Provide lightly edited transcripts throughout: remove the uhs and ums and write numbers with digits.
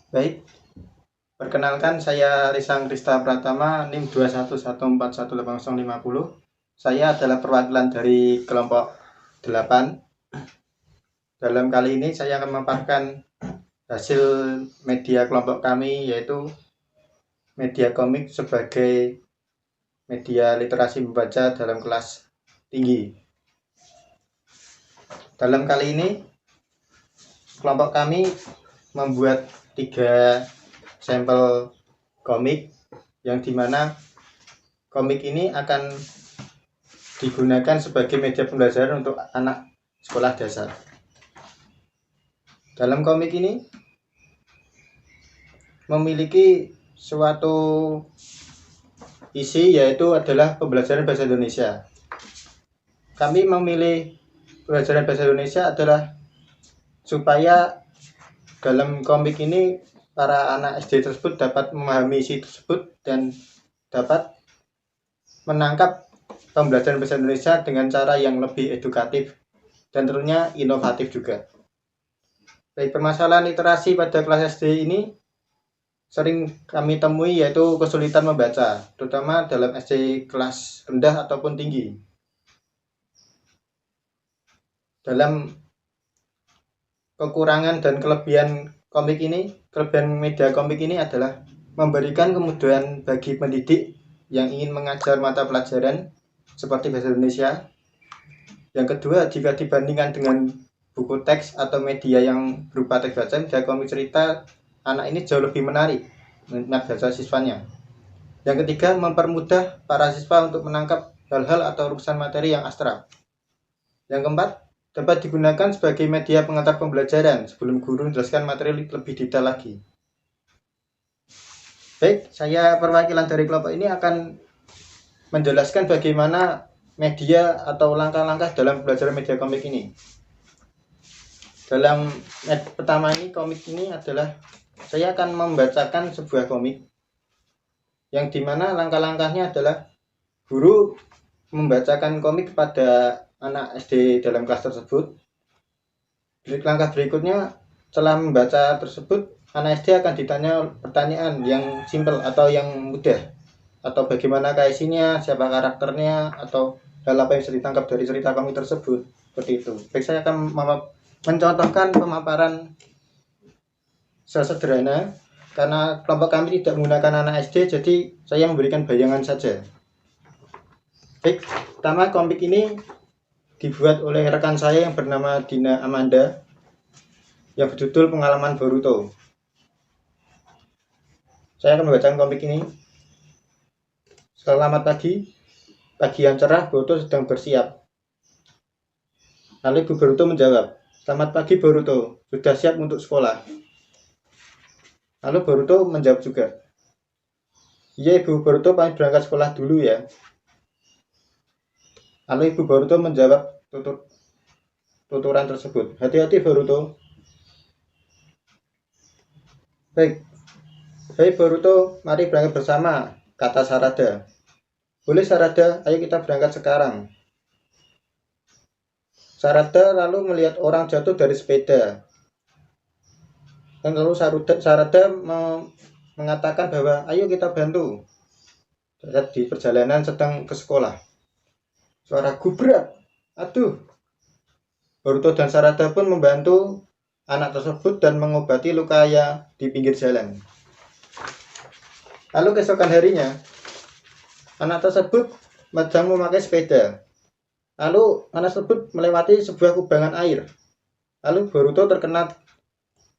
Baik, perkenalkan saya Risang Krista Pratama, NIM 211418050. Saya adalah perwakilan dari kelompok 8. Dalam kali ini saya akan memaparkan hasil media kelompok kami, yaitu media komik sebagai media literasi membaca dalam kelas tinggi. Dalam kali ini kelompok kami membuat 3 sampel komik, yang dimana komik ini akan digunakan sebagai media pembelajaran untuk anak sekolah dasar. Dalam komik ini memiliki suatu isi, yaitu adalah pembelajaran bahasa Indonesia. Kami memilih pembelajaran bahasa Indonesia adalah supaya dalam komik ini para anak SD tersebut dapat memahami isi tersebut dan dapat menangkap pembelajaran bahasa Indonesia dengan cara yang lebih edukatif dan tentunya inovatif juga. Baik, permasalahan literasi pada kelas SD ini sering kami temui, yaitu kesulitan membaca, terutama dalam SD kelas rendah ataupun tinggi. Dalam kekurangan dan kelebihan komik ini, kelebihan media komik ini adalah memberikan kemudahan bagi pendidik yang ingin mengajar mata pelajaran seperti bahasa Indonesia. Yang kedua, jika dibandingkan dengan buku teks atau media yang berupa teks baca, media komik cerita anak ini jauh lebih menarik minat baca siswanya. Yang ketiga, mempermudah para siswa untuk menangkap hal-hal atau urusan materi yang abstrak. Yang keempat, dapat digunakan sebagai media pengantar pembelajaran sebelum guru menjelaskan materi lebih detail lagi. Baik, saya perwakilan dari kelompok ini akan menjelaskan bagaimana media atau langkah-langkah dalam pembelajaran media komik ini. Dalam pertama ini, komik ini adalah saya akan membacakan sebuah komik yang dimana langkah-langkahnya adalah guru membacakan komik kepada anak SD dalam kelas tersebut. Langkah berikutnya, setelah membaca tersebut, anak SD akan ditanya pertanyaan yang simpel atau yang mudah, atau bagaimana isinya, siapa karakternya, atau hal apa yang bisa ditangkap dari cerita komik tersebut. Seperti itu. Baik, saya akan mencontohkan pemaparan sesederhana, karena kelompok kami tidak menggunakan anak SD, jadi saya memberikan bayangan saja. Baik, pertama komik ini dibuat oleh rekan saya yang bernama Dina Amanda, yang berjudul Pengalaman Boruto. Saya akan membacakan komik ini. Selamat pagi, pagi yang cerah, Boruto sedang bersiap. Lalu Ibu Boruto menjawab, selamat pagi Boruto, sudah siap untuk sekolah? Lalu Boruto menjawab juga, iya Ibu Boruto, paling berangkat sekolah dulu ya. Lalu Ibu Boruto menjawab tuturan tersebut, hati-hati Boruto. Baik, hei Boruto, mari berangkat bersama, kata Sarada. Boleh Sarada, ayo kita berangkat sekarang. Sarada lalu melihat orang jatuh dari sepeda. Dan lalu Sarada mengatakan bahwa ayo kita bantu. Di perjalanan sedang ke sekolah. Suara gubrak. Aduh. Boruto dan Sarada pun membantu anak tersebut dan mengobati lukanya di pinggir jalan. Lalu keesokan harinya, anak tersebut sedang memakai sepeda. Lalu anak tersebut melewati sebuah kubangan air. Lalu Boruto terkena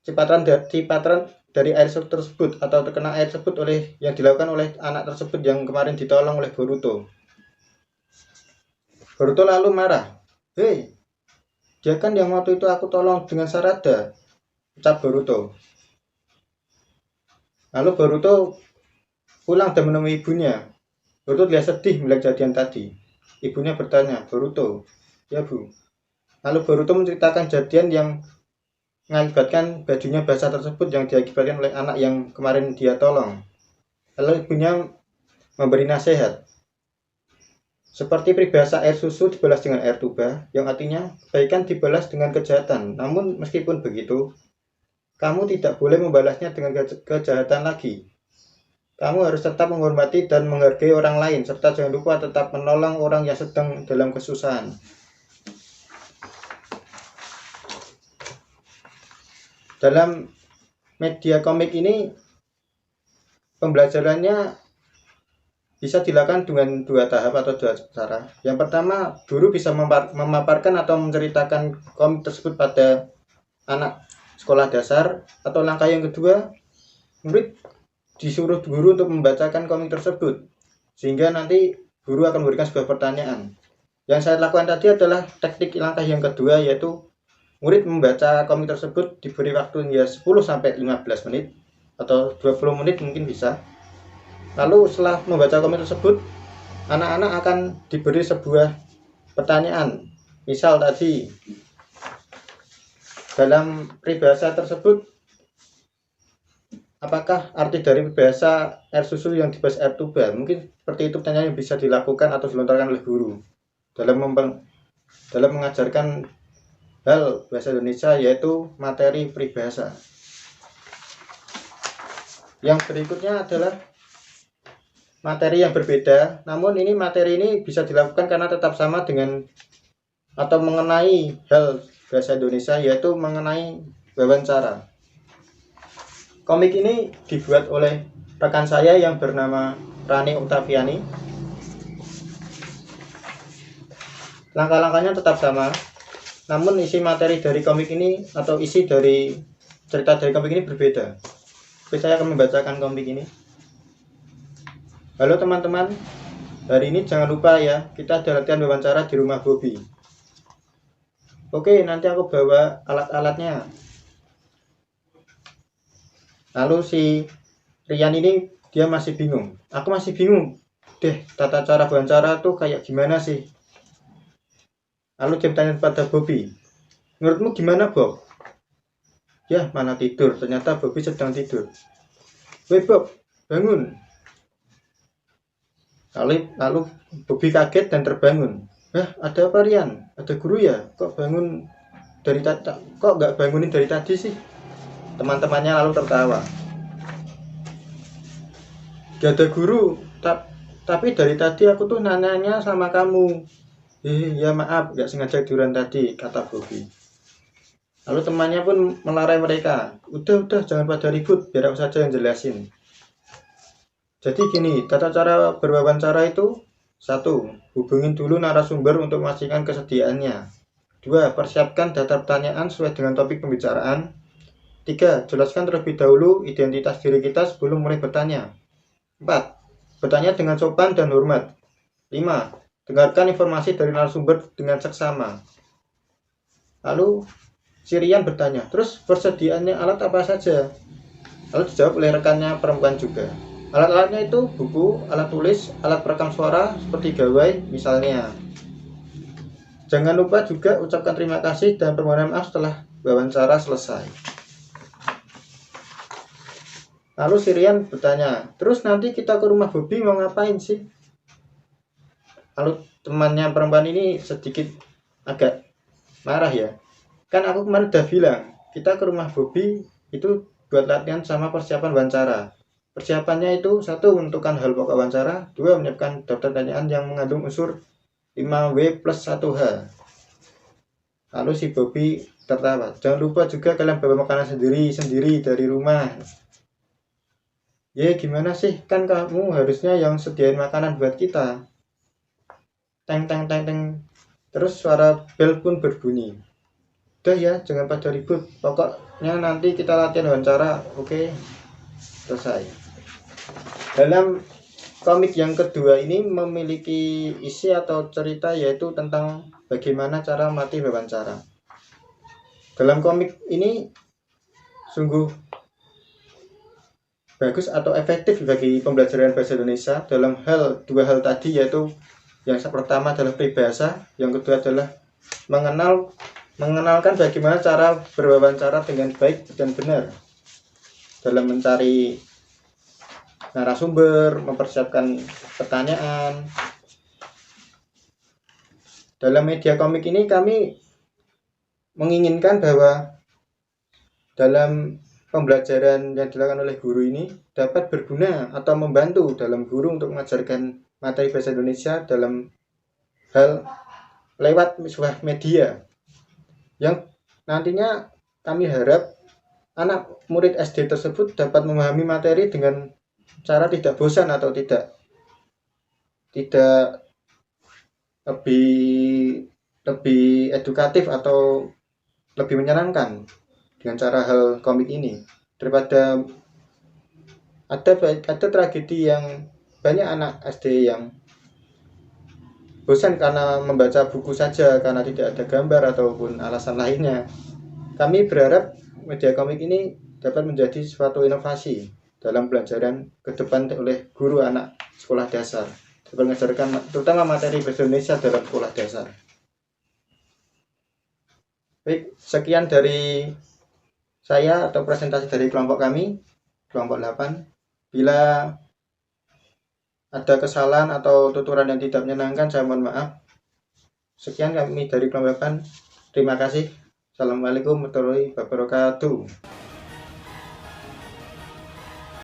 cipatan dari air tersebut, atau terkena air tersebut yang dilakukan oleh anak tersebut yang kemarin ditolong oleh Boruto. Boruto lalu marah. Hei, dia kan yang waktu itu aku tolong dengan Sarada, ucap Boruto. Lalu Boruto pulang dan menemui ibunya. Boruto terlihat sedih melihat kejadian tadi. Ibunya bertanya, Boruto, ya Bu. Lalu Boruto menceritakan kejadian yang mengakibatkan bajunya basah tersebut, yang diakibatkan oleh anak yang kemarin dia tolong. Lalu ibunya memberi nasihat. Seperti peribahasa air susu dibalas dengan air tuba, yang artinya kebaikan dibalas dengan kejahatan. Namun meskipun begitu, kamu tidak boleh membalasnya dengan kejahatan lagi. Kamu harus tetap menghormati dan menghargai orang lain, serta jangan lupa tetap menolong orang yang sedang dalam kesusahan. Dalam media komik ini, pembelajarannya bisa dilakukan dengan dua tahap atau dua cara. Yang pertama, guru bisa memaparkan atau menceritakan komik tersebut pada anak sekolah dasar, atau langkah yang kedua, murid disuruh guru untuk membacakan komik tersebut, sehingga nanti guru akan memberikan sebuah pertanyaan. Yang saya lakukan tadi adalah teknik langkah yang kedua, yaitu murid membaca komik tersebut diberi waktu 10-15 menit atau 20 menit mungkin bisa. Lalu setelah membaca komik tersebut, anak-anak akan diberi sebuah pertanyaan. Misal tadi, dalam peribahasa tersebut, apakah arti dari peribahasa air susu yang dibahas air tuba? Mungkin seperti itu pertanyaan yang bisa dilakukan atau dilontarkan oleh guru dalam mengajarkan hal bahasa Indonesia, yaitu materi peribahasa. Yang berikutnya adalah materi yang berbeda, namun ini materi ini bisa dilakukan karena tetap sama dengan atau mengenai hal bahasa Indonesia, yaitu mengenai wawancara. Komik ini dibuat oleh rekan saya yang bernama Rani Oktaviani. Langkah-langkahnya tetap sama, namun isi materi dari komik ini atau isi dari cerita dari komik ini berbeda. Oke, saya akan membacakan komik ini. Halo teman-teman, hari ini jangan lupa ya, kita ada latihan wawancara di rumah Bobby. Oke, nanti aku bawa alat-alatnya. Lalu si Rian ini dia masih bingung. Aku masih bingung deh, tata cara wawancara tuh kayak gimana sih? Lalu dia bertanya pada Bobby, menurutmu gimana Bob? Ya, mana tidur, ternyata Bobby sedang tidur. Woi Bob, bangun. Lalu Bobby kaget dan terbangun. Ada apa Rian? Ada guru ya? Kok bangun dari tadi? Kok nggak bangunin dari tadi sih? Teman-temannya lalu tertawa. Gak ada guru, tapi dari tadi aku tuh nanyanya sama kamu. Ya maaf, nggak sengaja tiduran tadi, kata Bobby. Lalu temannya pun melarai mereka. Udah, jangan pada ribut, biar aku saja yang jelasin. Jadi gini, tata cara berwawancara itu: 1. Hubungin dulu narasumber untuk memastikan kesediaannya. 2. Persiapkan data pertanyaan sesuai dengan topik pembicaraan. 3. Jelaskan terlebih dahulu identitas diri kita sebelum mulai bertanya. 4. Bertanya dengan sopan dan hormat. 5. Dengarkan informasi dari narasumber dengan seksama. Lalu Sirian bertanya, terus persediaannya alat apa saja? Lalu dijawab oleh rekannya perempuan juga. Alat-alatnya itu buku, alat tulis, alat perekam suara seperti gawai misalnya. Jangan lupa juga ucapkan terima kasih dan permohonan maaf setelah wawancara selesai. Lalu Sirian bertanya, terus nanti kita ke rumah Bobby mau ngapain sih? Lalu temannya perempuan ini sedikit agak marah ya. Kan aku kemarin udah bilang, kita ke rumah Bobby itu buat latihan sama persiapan wawancara. Persiapannya itu: 1. Menentukan hal pokok wawancara. 2. Menyiapkan daftar pertanyaan yang mengandung unsur 5W plus 1H. Lalu si Bobby tertawa. Jangan lupa juga kalian bawa makanan sendiri dari rumah. Ya gimana sih, kan kamu harusnya yang sediain makanan buat kita. Teng teng teng teng. Terus suara bel pun berbunyi. Udah ya, jangan pada ribut. Pokoknya nanti kita latihan wawancara. Oke, selesai. Dalam komik yang kedua ini memiliki isi atau cerita, yaitu tentang bagaimana cara melatih wawancara. Dalam komik ini sungguh bagus atau efektif bagi pembelajaran bahasa Indonesia dalam dua hal tadi, yaitu yang pertama adalah peribahasa, yang kedua adalah mengenalkan bagaimana cara berwawancara dengan baik dan benar dalam mencari narasumber, mempersiapkan pertanyaan. Dalam media komik ini kami menginginkan bahwa dalam pembelajaran yang dilakukan oleh guru ini dapat berguna atau membantu dalam guru untuk mengajarkan materi bahasa Indonesia dalam hal lewat sebuah media yang nantinya kami harap anak murid SD tersebut dapat memahami materi dengan cara tidak bosan atau tidak lebih lebih edukatif atau lebih menyenangkan dengan cara hal komik ini, daripada ada tragedi yang banyak anak SD yang bosan karena membaca buku saja karena tidak ada gambar ataupun alasan lainnya. Kami berharap media komik ini dapat menjadi suatu inovasi dalam pelajaran ke depan oleh guru anak sekolah dasar, dapat mengajarkan terutama materi bahasa Indonesia dalam sekolah dasar. Baik, sekian dari saya atau presentasi dari kelompok kami, kelompok 8. Bila ada kesalahan atau tuturan yang tidak menyenangkan, saya mohon maaf. Sekian kami dari kelompok 8. Terima kasih. Assalamualaikum warahmatullahi wabarakatuh.